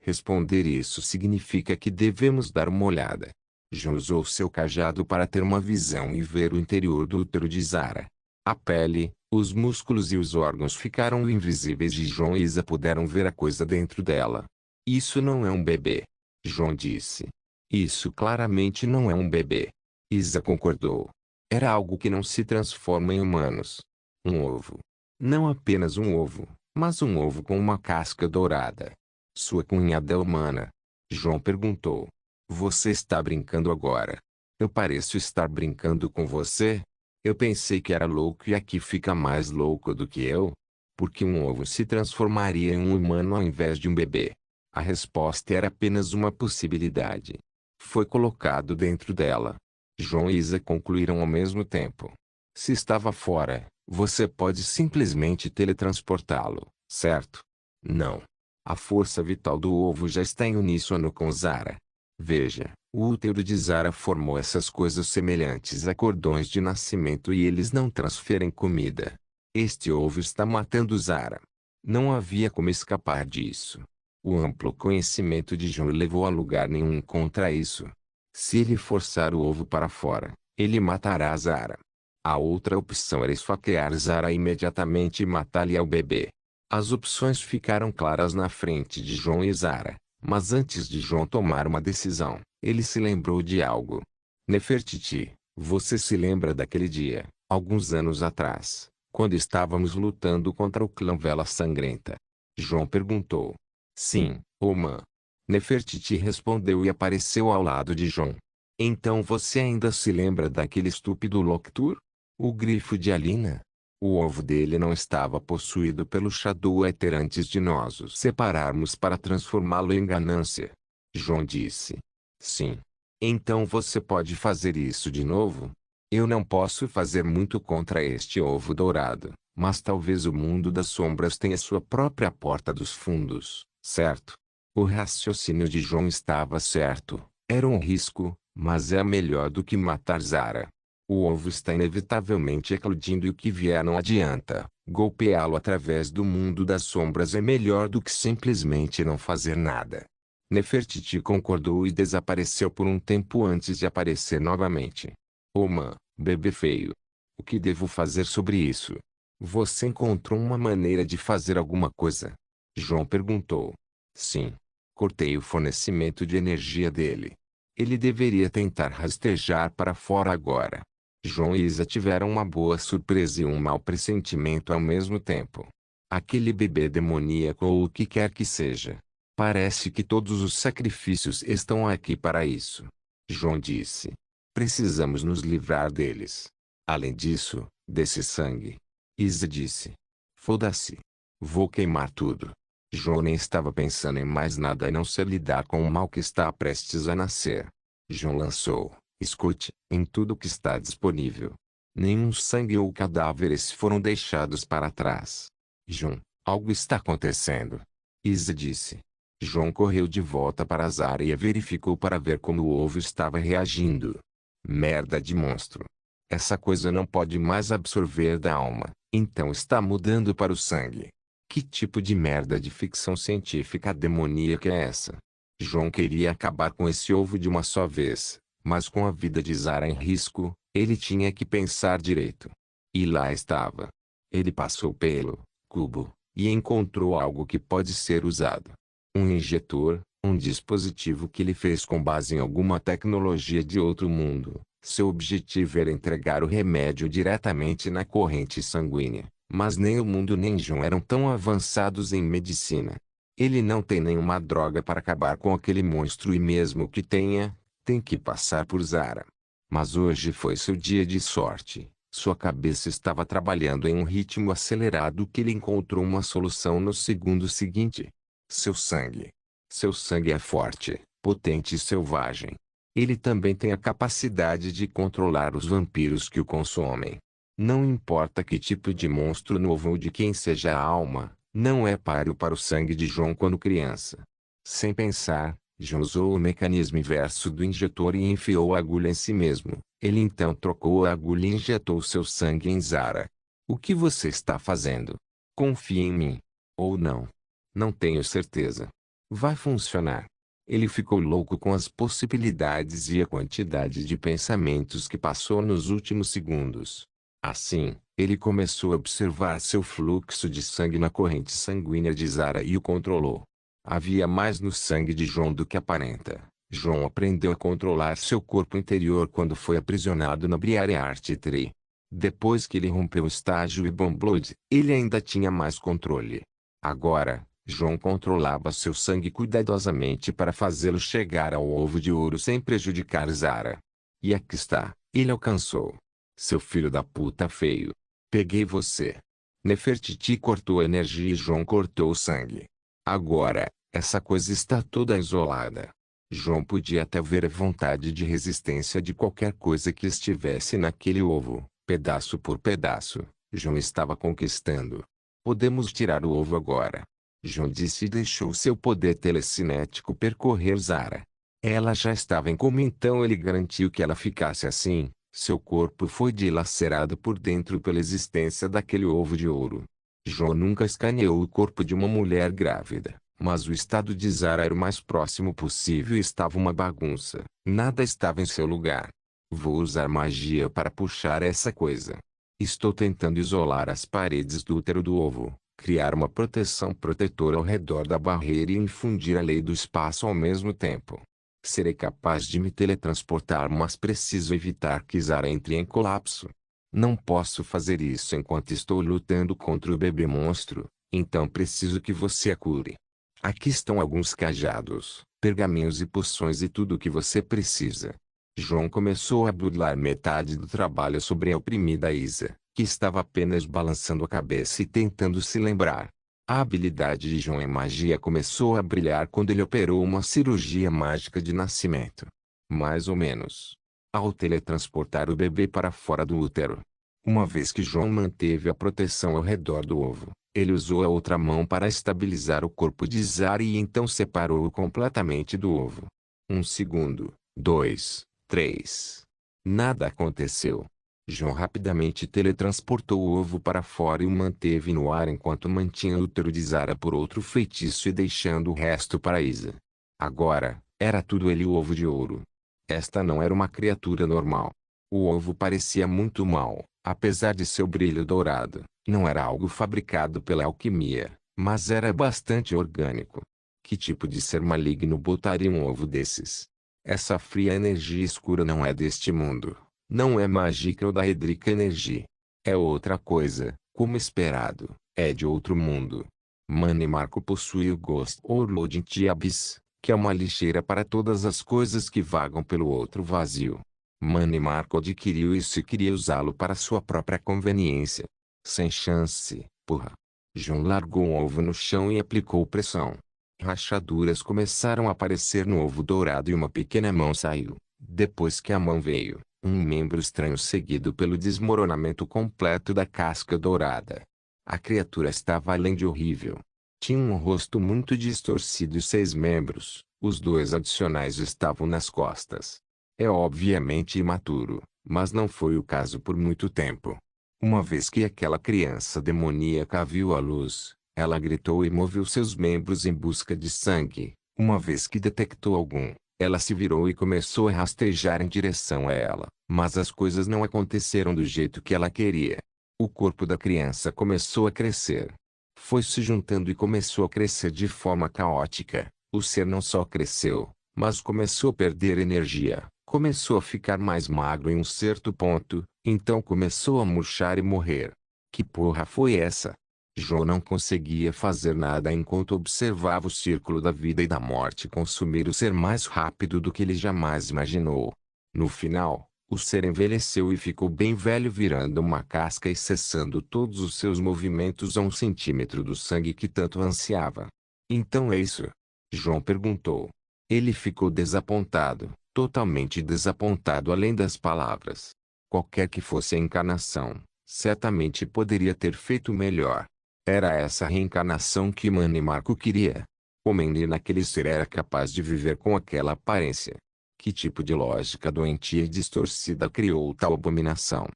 Responder isso significa que devemos dar uma olhada. John usou seu cajado para ter uma visão e ver o interior do útero de Zara. A pele, os músculos e os órgãos ficaram invisíveis e John e Isa puderam ver a coisa dentro dela. Isso não é um bebê. John disse. Isso claramente não é um bebê. Isa concordou. Era algo que não se transforma em humanos. Um ovo. Não apenas um ovo, mas um ovo com uma casca dourada. Sua cunhada é humana? John perguntou. Você está brincando agora? Eu pareço estar brincando com você? Eu pensei que era louco e aqui fica mais louco do que eu? Porque um ovo se transformaria em um humano ao invés de um bebê? A resposta era apenas uma possibilidade. Foi colocado dentro dela. João e Isa concluíram ao mesmo tempo. Se estava fora, você pode simplesmente teletransportá-lo, certo? Não. A força vital do ovo já está em uníssono com Zara. Veja, o útero de Zara formou essas coisas semelhantes a cordões de nascimento e eles não transferem comida. Este ovo está matando Zara. Não havia como escapar disso. O amplo conhecimento de João levou a lugar nenhum contra isso. Se ele forçar o ovo para fora, ele matará Zara. A outra opção era esfaquear Zara imediatamente e matar-lhe ao bebê. As opções ficaram claras na frente de João e Zara, mas antes de João tomar uma decisão, ele se lembrou de algo. Nefertiti, você se lembra daquele dia, alguns anos atrás, quando estávamos lutando contra o clã Vela Sangrenta? João perguntou. Sim, Omã. Nefertiti respondeu e apareceu ao lado de João. Então você ainda se lembra daquele estúpido Loktur? O grifo de Alina? O ovo dele não estava possuído pelo Shadow Eater antes de nós os separarmos para transformá-lo em ganância. João disse. Sim. Então você pode fazer isso de novo? Eu não posso fazer muito contra este ovo dourado, mas talvez o mundo das sombras tenha sua própria porta dos fundos, certo? O raciocínio de João estava certo. Era um risco, mas é melhor do que matar Zara. O ovo está inevitavelmente eclodindo e o que vier não adianta. Golpeá-lo através do mundo das sombras é melhor do que simplesmente não fazer nada. Nefertiti concordou e desapareceu por um tempo antes de aparecer novamente. Omã, bebê feio. O que devo fazer sobre isso? Você encontrou uma maneira de fazer alguma coisa? João perguntou. Sim. Cortei o fornecimento de energia dele. Ele deveria tentar rastejar para fora agora. João e Isa tiveram uma boa surpresa e um mau pressentimento ao mesmo tempo. Aquele bebê demoníaco ou o que quer que seja. Parece que todos os sacrifícios estão aqui para isso. João disse. Precisamos nos livrar deles. Além disso, desse sangue. Isa disse. Foda-se. Vou queimar tudo. João nem estava pensando em mais nada a não ser lidar com o mal que está prestes a nascer. João lançou. Escute, em tudo que está disponível. Nenhum sangue ou cadáveres foram deixados para trás. João, algo está acontecendo. Isa disse. João correu de volta para Zara e verificou para ver como o ovo estava reagindo. Merda de monstro. Essa coisa não pode mais absorver da alma, então está mudando para o sangue. Que tipo de merda de ficção científica demoníaca é essa? João queria acabar com esse ovo de uma só vez. Mas com a vida de Zara em risco, ele tinha que pensar direito. E lá estava. Ele passou pelo cubo e encontrou algo que pode ser usado. Um injetor, um dispositivo que ele fez com base em alguma tecnologia de outro mundo. Seu objetivo era entregar o remédio diretamente na corrente sanguínea, mas nem o mundo nem João eram tão avançados em medicina. Ele não tem nenhuma droga para acabar com aquele monstro e mesmo que tenha, tem que passar por Zara. Mas hoje foi seu dia de sorte. Sua cabeça estava trabalhando em um ritmo acelerado que ele encontrou uma solução no segundo seguinte. Seu sangue. Seu sangue é forte, potente e selvagem. Ele também tem a capacidade de controlar os vampiros que o consomem. Não importa que tipo de monstro novo ou de quem seja a alma, não é páreo para o sangue de João quando criança. Sem pensar, João usou o mecanismo inverso do injetor e enfiou a agulha em si mesmo. Ele então trocou a agulha e injetou seu sangue em Zara. O que você está fazendo? Confie em mim. Ou não. Não tenho certeza. Vai funcionar. Ele ficou louco com as possibilidades e a quantidade de pensamentos que passou nos últimos segundos. Assim, ele começou a observar seu fluxo de sangue na corrente sanguínea de Zara e o controlou. Havia mais no sangue de João do que aparenta. João aprendeu a controlar seu corpo interior quando foi aprisionado na Briare Art Tree. Depois que ele rompeu o estágio Ibon Blood, ele ainda tinha mais controle. Agora, João controlava seu sangue cuidadosamente para fazê-lo chegar ao ovo de ouro sem prejudicar Zara. E aqui está, ele alcançou. Seu filho da puta feio. Peguei você. Nefertiti cortou a energia e João cortou o sangue. Agora, essa coisa está toda isolada. João podia até ver a vontade de resistência de qualquer coisa que estivesse naquele ovo, pedaço por pedaço. João estava conquistando. Podemos tirar o ovo agora. João disse e deixou seu poder telecinético percorrer Zara. Ela já estava em coma, então ele garantiu que ela ficasse assim. Seu corpo foi dilacerado por dentro pela existência daquele ovo de ouro. João nunca escaneou o corpo de uma mulher grávida, mas o estado de Zara era o mais próximo possível e estava uma bagunça. Nada estava em seu lugar. Vou usar magia para puxar essa coisa. Estou tentando isolar as paredes do útero do ovo, criar uma proteção protetora ao redor da barreira e infundir a lei do espaço ao mesmo tempo. Serei capaz de me teletransportar, mas preciso evitar que Zara entre em colapso. Não posso fazer isso enquanto estou lutando contra o bebê monstro, então preciso que você a cure. Aqui estão alguns cajados, pergaminhos e poções e tudo o que você precisa. João começou a burlar metade do trabalho sobre a oprimida Isa, que estava apenas balançando a cabeça e tentando se lembrar. A habilidade de João em magia começou a brilhar quando ele operou uma cirurgia mágica de nascimento. Mais ou menos. Ao teletransportar o bebê para fora do útero. Uma vez que João manteve a proteção ao redor do ovo, ele usou a outra mão para estabilizar o corpo de Zara e então separou-o completamente do ovo. 1 segundo, 2, 3. Nada aconteceu. João rapidamente teletransportou o ovo para fora e o manteve no ar enquanto mantinha o útero de Zara por outro feitiço e deixando o resto para Isa. Agora, era tudo ele, o ovo de ouro. Esta não era uma criatura normal. O ovo parecia muito mau, apesar de seu brilho dourado. Não era algo fabricado pela alquimia, mas era bastante orgânico. Que tipo de ser maligno botaria um ovo desses? Essa fria energia escura não é deste mundo. Não é mágica ou da Edrica Energy. É outra coisa, como esperado, é de outro mundo. Mani Marco possui o Ghost Overloading Abyss, que é uma lixeira para todas as coisas que vagam pelo outro vazio. Mani Marco adquiriu isso e queria usá-lo para sua própria conveniência. Sem chance, porra. João largou um ovo no chão e aplicou pressão. Rachaduras começaram a aparecer no ovo dourado e uma pequena mão saiu. Depois que a mão veio, um membro estranho seguido pelo desmoronamento completo da casca dourada. A criatura estava além de horrível. Tinha um rosto muito distorcido e 6 membros, os 2 adicionais estavam nas costas. É obviamente imaturo, mas não foi o caso por muito tempo. Uma vez que aquela criança demoníaca viu a luz, ela gritou e moveu seus membros em busca de sangue. Uma vez que detectou algum, ela se virou e começou a rastejar em direção a ela, mas as coisas não aconteceram do jeito que ela queria. O corpo da criança começou a crescer. Foi se juntando e começou a crescer de forma caótica. O ser não só cresceu, mas começou a perder energia. Começou a ficar mais magro em um certo ponto, então começou a murchar e morrer. Que porra foi essa? João não conseguia fazer nada enquanto observava o círculo da vida e da morte consumir o ser mais rápido do que ele jamais imaginou. No final, o ser envelheceu e ficou bem velho, virando uma casca e cessando todos os seus movimentos a 1 centímetro do sangue que tanto ansiava. Então é isso? João perguntou. Ele ficou desapontado, totalmente desapontado além das palavras. Qualquer que fosse a encarnação, certamente poderia ter feito melhor. Era essa a reencarnação que Mani Marco queria. Como naquele ser era capaz de viver com aquela aparência? Que tipo de lógica doentia e distorcida criou tal abominação?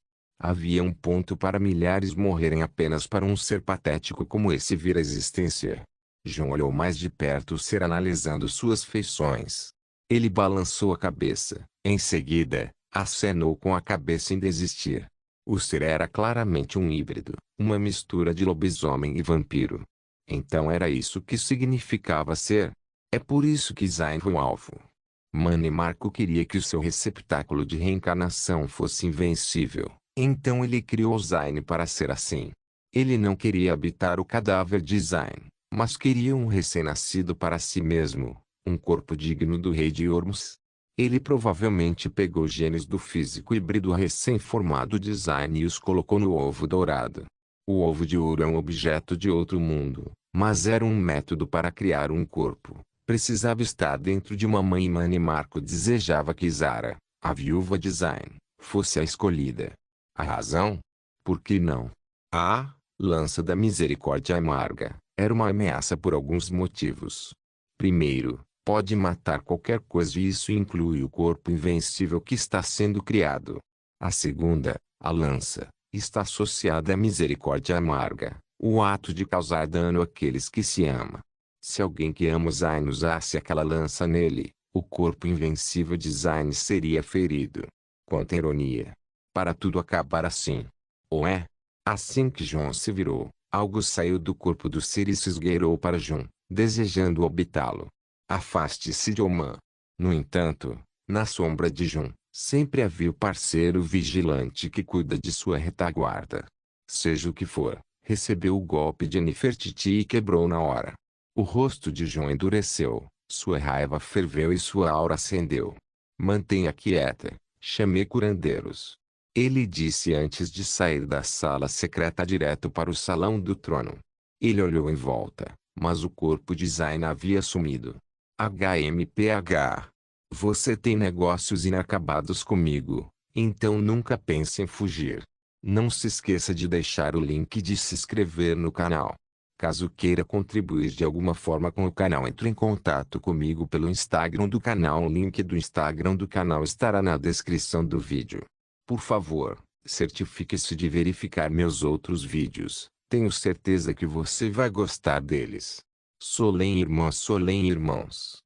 Havia um ponto para milhares morrerem apenas para um ser patético como esse vir à existência. João olhou mais de perto o ser analisando suas feições. Ele balançou a cabeça. Em seguida, acenou com a cabeça em desistir. O ser era claramente um híbrido, uma mistura de lobisomem e vampiro. Então era isso que significava ser. É por isso que Zayn foi o alvo. Mani Marco queria que o seu receptáculo de reencarnação fosse invencível, então ele criou Zayn para ser assim. Ele não queria habitar o cadáver de Zayn, mas queria um recém-nascido para si mesmo, um corpo digno do rei de Ormus. Ele provavelmente pegou genes do físico híbrido recém-formado de Zayn e os colocou no ovo dourado. O ovo de ouro é um objeto de outro mundo, mas era um método para criar um corpo, Precisava estar dentro de uma mãe e Manny Marco desejava que Zara, a viúva de Zayn, fosse a escolhida. A razão? Por que não? A lança da misericórdia amarga era uma ameaça por alguns motivos. Primeiro, pode matar qualquer coisa e isso inclui o corpo invencível que está sendo criado. A segunda, a lança, está associada à misericórdia amarga, o ato de causar dano àqueles que se ama. Se alguém que ama Zayn usasse aquela lança nele, o corpo invencível de Zayn seria ferido. Quanta ironia! Para tudo acabar assim. Ou é? Assim que Jon se virou, algo saiu do corpo do ser e se esgueirou para Jon, desejando habitá-lo. Afaste-se de Oman. No entanto, na sombra de Jon, sempre havia o parceiro vigilante que cuida de sua retaguarda. Seja o que for, recebeu o golpe de Nefertiti e quebrou na hora. O rosto de Jon endureceu, sua raiva ferveu e sua aura acendeu. Mantenha quieta, chamei curandeiros. Ele disse antes de sair da sala secreta direto para o salão do trono. Ele olhou em volta, mas o corpo de Zayn havia sumido. HMPH. Você tem negócios inacabados comigo, então nunca pense em fugir. Não se esqueça de deixar o link de se inscrever no canal. Caso queira contribuir de alguma forma com o canal, entre em contato comigo pelo Instagram do canal. O link do Instagram do canal estará na descrição do vídeo. Por favor, certifique-se de verificar meus outros vídeos. Tenho certeza que você vai gostar deles. Solem irmãos.